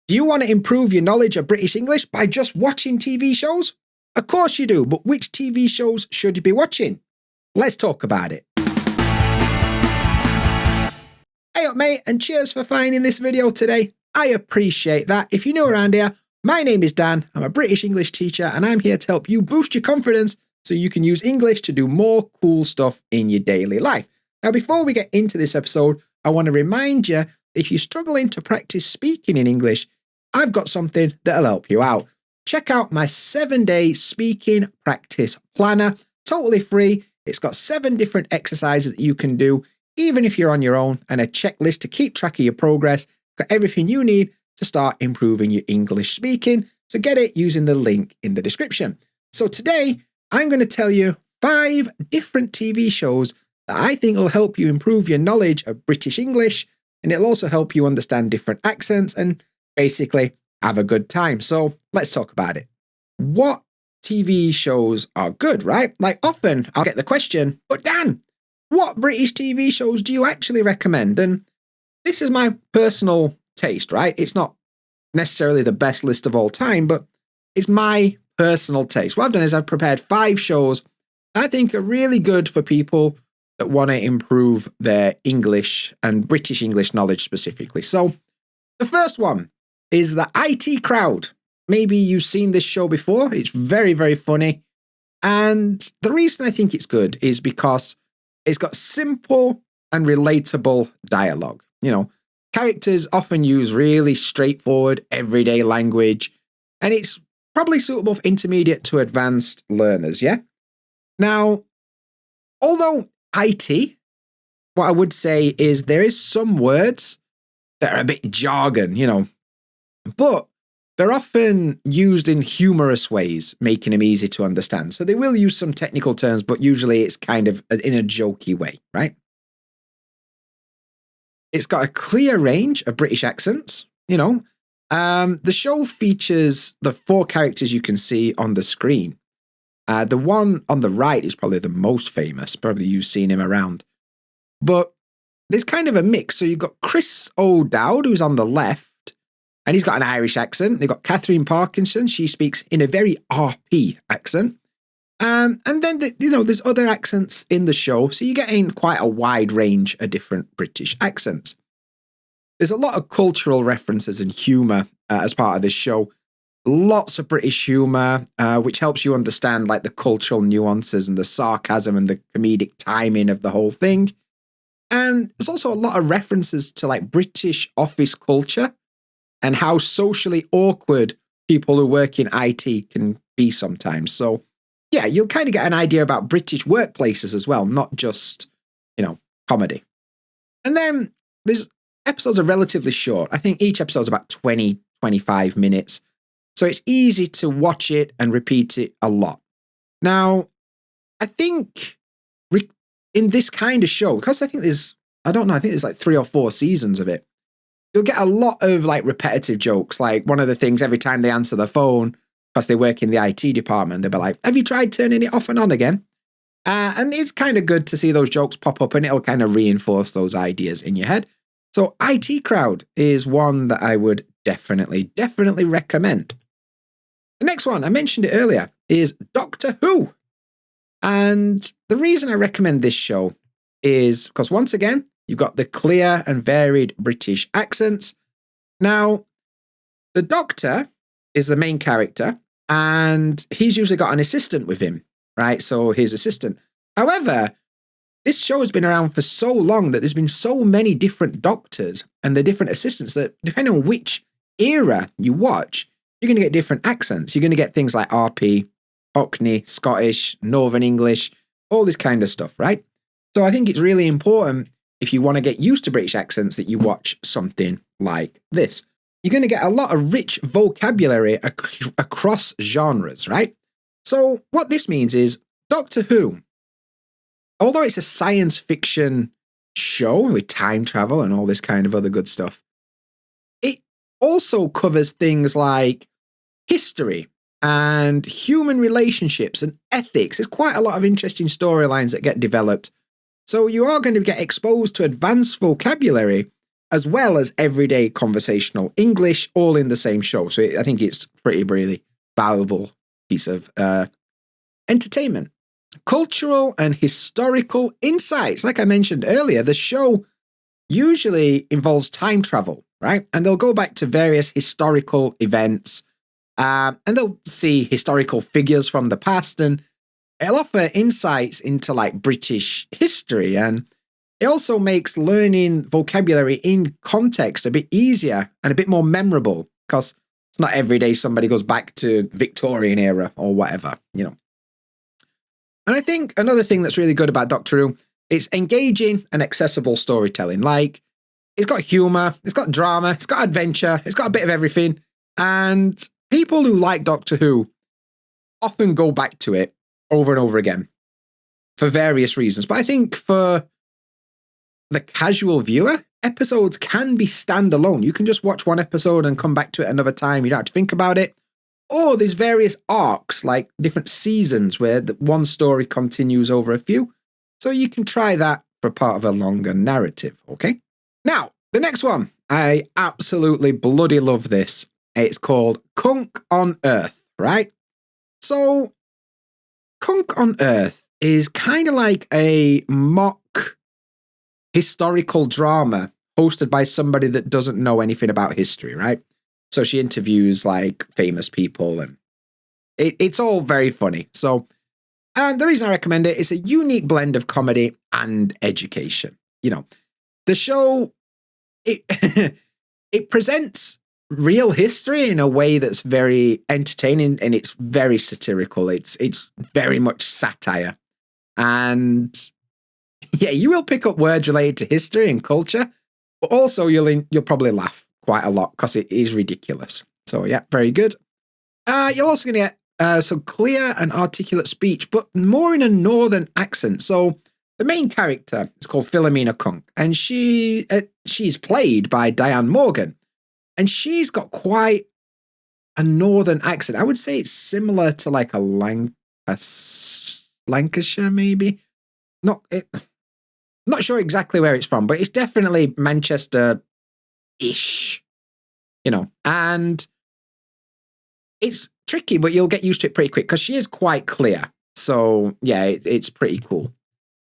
Do you want to improve your knowledge of British English by just watching TV shows? Of course you do, but which TV shows should you be watching? Let's talk about it. Hey up mate, and cheers for finding this video today. I appreciate that. If you're new around here, my name is Dan, I'm a British English teacher and I'm here to help you boost your confidence so you can use English to do more cool stuff in your daily life. Now before we get into this episode, I want to remind you, if you're struggling to practice speaking in English, I've got something that'll help you out. Check out my 7-day speaking practice planner, totally free. It's got 7 different exercises that you can do, even if you're on your own, and a checklist to keep track of your progress. Got everything you need to start improving your English speaking. So get it using the link in the description. So today, I'm going to tell you 5 different TV shows that I think will help you improve your knowledge of British English, and it'll also help you understand different accents and basically have a good time. So let's talk about it. What TV shows are good, right? Like often I'll get the question, but Dan, what British TV shows do you actually recommend? And this is my personal taste, right? It's not necessarily the best list of all time, but it's my personal taste. What I've done is I've prepared 5 shows I think are really good for people that want to improve their English and British English knowledge specifically. So the first one is the IT Crowd. Maybe you've seen this show before. It's very, very funny. And the reason I think it's good is because it's got simple and relatable dialogue. You know, characters often use really straightforward, everyday language, and it's probably suitable for intermediate to advanced learners, yeah? Now, although IT, what I would say is there is some words that are a bit jargon, you know, but they're often used in humorous ways, making them easy to understand. So they will use some technical terms, but usually it's kind of in a jokey way, right? It's got a clear range of British accents, you know. The show features the 4 characters you can see on the screen. The one on the right is probably the most famous. Probably you've seen him around. But there's kind of a mix. So you've got Chris O'Dowd, who's on the left, and he's got an Irish accent. They've got Catherine Parkinson. She speaks in a very RP accent. And then, there's other accents in the show. So you're getting quite a wide range of different British accents. There's a lot of cultural references and humour as part of this show. Lots of British humour, which helps you understand like the cultural nuances and the sarcasm and the comedic timing of the whole thing. And there's also a lot of references to like British office culture and how socially awkward people who work in IT can be sometimes. So yeah, you'll kind of get an idea about British workplaces as well, not just, comedy. And then there's episodes are relatively short. I think each episode's about 20, 25 minutes. So it's easy to watch it and repeat it a lot. Now, I think in this kind of show, because I think there's like 3 or 4 seasons of it, you'll get a lot of like repetitive jokes. Like one of the things every time they answer the phone, because they work in the IT department, they'll be like, have you tried turning it off and on again? And it's kind of good to see those jokes pop up and it'll kind of reinforce those ideas in your head. So IT Crowd is one that I would definitely recommend. The next one, I mentioned it earlier, is Doctor Who. And the reason I recommend this show is because once again, you've got the clear and varied British accents. Now, the Doctor is the main character and he's usually got an assistant with him, right? So his assistant. However, this show has been around for so long that there's been so many different doctors and the different assistants that depending on which era you watch, you're going to get different accents. You're going to get things like RP, Cockney, Scottish, Northern English, all this kind of stuff, right? So I think it's really important if you want to get used to British accents that you watch something like this. You're going to get a lot of rich vocabulary across genres, right? So what this means is Doctor Who, although it's a science fiction show with time travel and all this kind of other good stuff, it also covers things like history and human relationships and ethics. There's quite a lot of interesting storylines that get developed. So you are going to get exposed to advanced vocabulary as well as everyday conversational English, all in the same show. So I think it's pretty, really valuable piece of entertainment. Cultural and historical insights. Like I mentioned earlier, the show usually involves time travel, right? And they'll go back to various historical events, and they'll see historical figures from the past, and it'll offer insights into like British history. And it also makes learning vocabulary in context a bit easier and a bit more memorable, because it's not every day somebody goes back to Victorian era or whatever, you know. And I think another thing that's really good about Doctor Who, it's engaging and accessible storytelling. Like, it's got humor, it's got drama, it's got adventure, it's got a bit of everything. And people who like Doctor Who often go back to it over and over again for various reasons. But I think for the casual viewer, episodes can be standalone. You can just watch one episode and come back to it another time. You don't have to think about it. Or there's various arcs, like different seasons where the one story continues over a few. So you can try that for part of a longer narrative, okay? Now, the next one. I absolutely bloody love this. It's called Kunk on Earth, right? So, Kunk on Earth is kind of like a mock historical drama hosted by somebody that doesn't know anything about history, right? So she interviews like famous people, and it's all very funny. So, and the reason I recommend it is a unique blend of comedy and education. You know, the show, it it presents real history in a way that's very entertaining, and it's very satirical. It's very much satire, and yeah, you will pick up words related to history and culture, but also you'll probably laugh quite a lot because it is ridiculous. So yeah, very good. You're also going to get some clear and articulate speech, but more in a northern accent. So the main character is called Philomena Kunk, and she's played by Diane Morgan, and she's got quite a northern accent. I would say it's similar to like a Lancashire, maybe. Not sure exactly where it's from, but it's definitely Manchester-ish, you know. And it's tricky, but you'll get used to it pretty quick because she is quite clear. So yeah, it's pretty cool.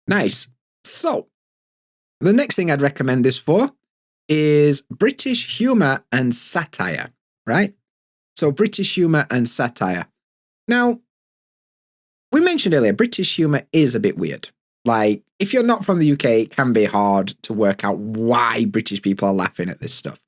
Nice. So the next thing I'd recommend this for is British humor and satire, right? So British humor and satire. Now, we mentioned earlier, British humor is a bit weird. Like, if you're not from the UK, it can be hard to work out why British people are laughing at this stuff.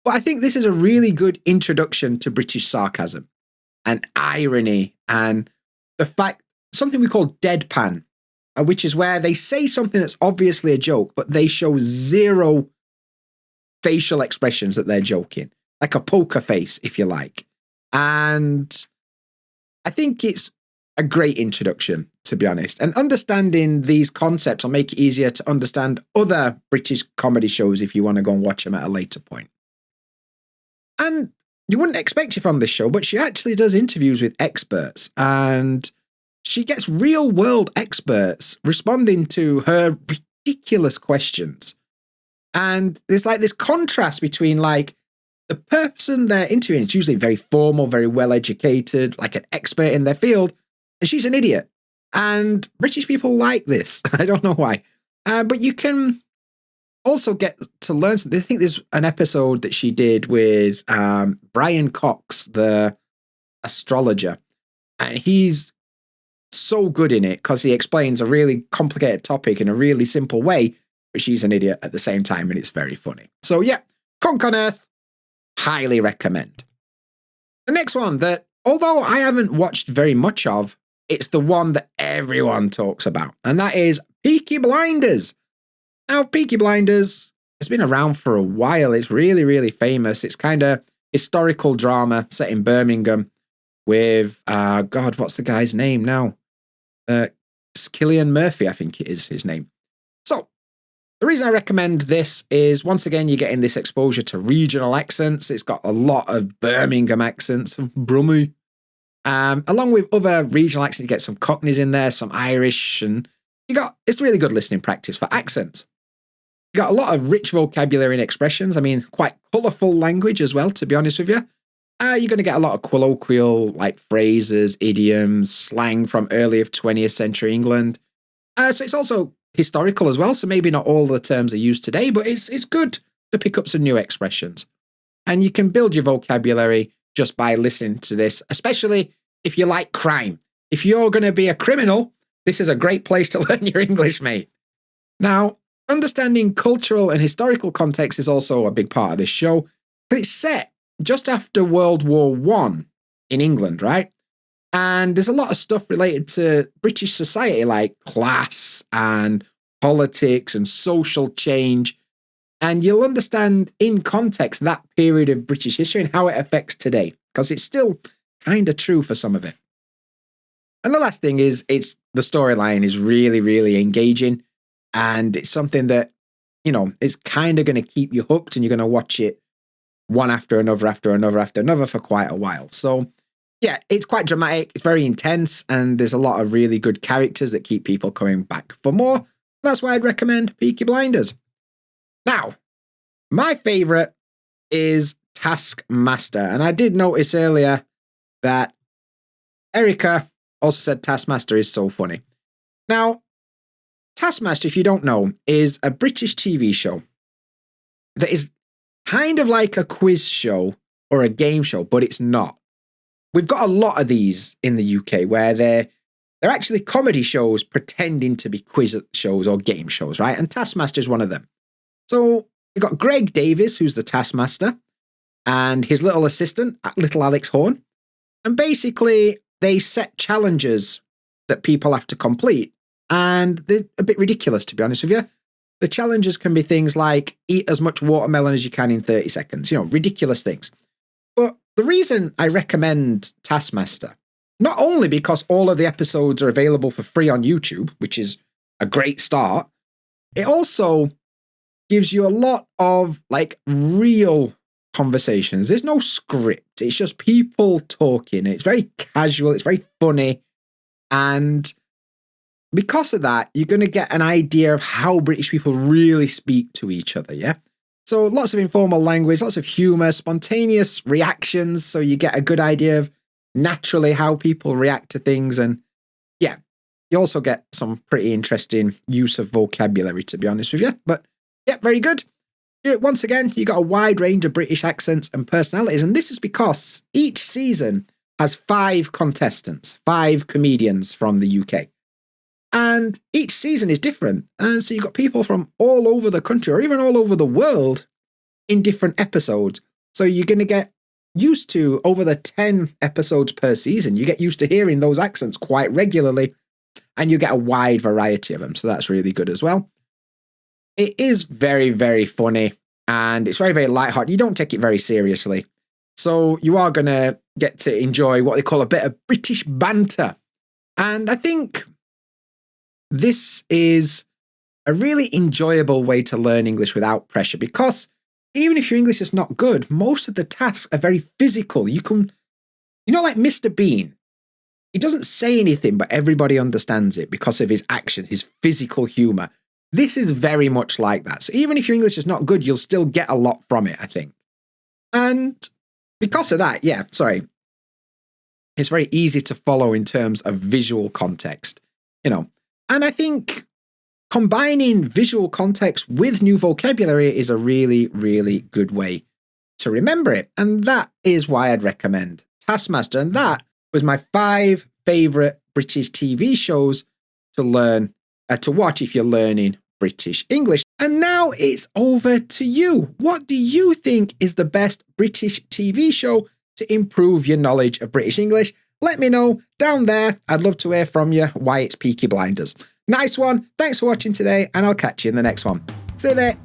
But I think this is a really good introduction to British sarcasm and irony and the fact, something we call deadpan, which is where they say something that's obviously a joke, but they show zero facial expressions that they're joking, like a poker face, if you like. And I think it's a great introduction, to be honest. And understanding these concepts will make it easier to understand other British comedy shows if you want to go and watch them at a later point. And you wouldn't expect it from this show, but she actually does interviews with experts, and she gets real world experts responding to her ridiculous questions. And there's like this contrast between like the person they're interviewing is usually very formal, very well educated, like an expert in their field, and she's an idiot. And British people like this. I don't know why. But you can also get to learn something. I think there's an episode that she did with Brian Cox, the astrologer. And he's so good in it because he explains a really complicated topic in a really simple way, but she's an idiot at the same time, and it's very funny. So yeah, Kunk on Earth, highly recommend. The next one that, although I haven't watched very much of, it's the one that everyone talks about, and that is Peaky Blinders. Now, Peaky Blinders has been around for a while. It's really, really famous. It's kind of historical drama set in Birmingham with, God, what's the guy's name now? Cillian Murphy, I think it is his name. So, the reason I recommend this is, once again, you're getting this exposure to regional accents. It's got a lot of Birmingham accents, Brummie. Along with other regional accents, you get some Cockneys in there, some Irish, and it's really good listening practice for accents. got a lot of rich vocabulary and expressions. I mean, quite colourful language as well, to be honest with you. You're going to get a lot of colloquial like phrases, idioms, slang from early 20th century England. So it's also historical as well. So maybe not all the terms are used today, but it's good to pick up some new expressions. And you can build your vocabulary just by listening to this, especially if you like crime. If you're going to be a criminal, this is a great place to learn your English, mate. Now, understanding cultural and historical context is also a big part of this show, but it's set just after World War I in England, right? And there's a lot of stuff related to British society, like class and politics and social change. And you'll understand in context that period of British history and how it affects today, because it's still kind of true for some of it. And the last thing is, the storyline is really, really engaging. And it's something that, is kind of going to keep you hooked, and you're going to watch it one after another, after another, after another for quite a while. So, yeah, it's quite dramatic. It's very intense. And there's a lot of really good characters that keep people coming back for more. That's why I'd recommend Peaky Blinders. Now, my favourite is Taskmaster. And I did notice earlier that Erica also said Taskmaster is so funny. Now, Taskmaster, if you don't know, is a British TV show that is kind of like a quiz show or a game show, but it's not. We've got a lot of these in the UK where they're actually comedy shows pretending to be quiz shows or game shows, right? And Taskmaster is one of them. So we've got Greg Davies, who's the Taskmaster, and his little assistant, little Alex Horne. And basically, they set challenges that people have to complete. And they're a bit ridiculous, to be honest with you. The challenges can be things like eat as much watermelon as you can in 30 seconds, ridiculous things. But the reason I recommend Taskmaster, not only because all of the episodes are available for free on YouTube, which is a great start, it also gives you a lot of real conversations. There's no script. It's just people talking. It's very casual. It's very funny. And because of that, you're going to get an idea of how British people really speak to each other, yeah? So lots of informal language, lots of humour, spontaneous reactions, so you get a good idea of naturally how people react to things. And yeah, you also get some pretty interesting use of vocabulary, to be honest with you. But yeah, very good. Once again, you got a wide range of British accents and personalities, and this is because each season has 5 contestants, 5 comedians from the UK. And each season is different. And so you've got people from all over the country or even all over the world in different episodes. So you're going to get used to, over the 10 episodes per season, you get used to hearing those accents quite regularly, and you get a wide variety of them. So that's really good as well. It is very, very funny, and it's very, very lighthearted. You don't take it very seriously. So you are going to get to enjoy what they call a bit of British banter. And I think this is a really enjoyable way to learn English without pressure, because even if your English is not good, most of the tasks are very physical. You can, like Mr. Bean, he doesn't say anything, but everybody understands it because of his action, his physical humour. This is very much like that. So even if your English is not good, you'll still get a lot from it, I think. And because of that, it's very easy to follow in terms of visual context, And I think combining visual context with new vocabulary is a really, really good way to remember it. And that is why I'd recommend Taskmaster. And that was my 5 favourite British TV shows to watch if you're learning British English. And now it's over to you. What do you think is the best British TV show to improve your knowledge of British English? Let me know down there. I'd love to hear from you why it's Peaky Blinders. Nice one. Thanks for watching today, and I'll catch you in the next one. See you there.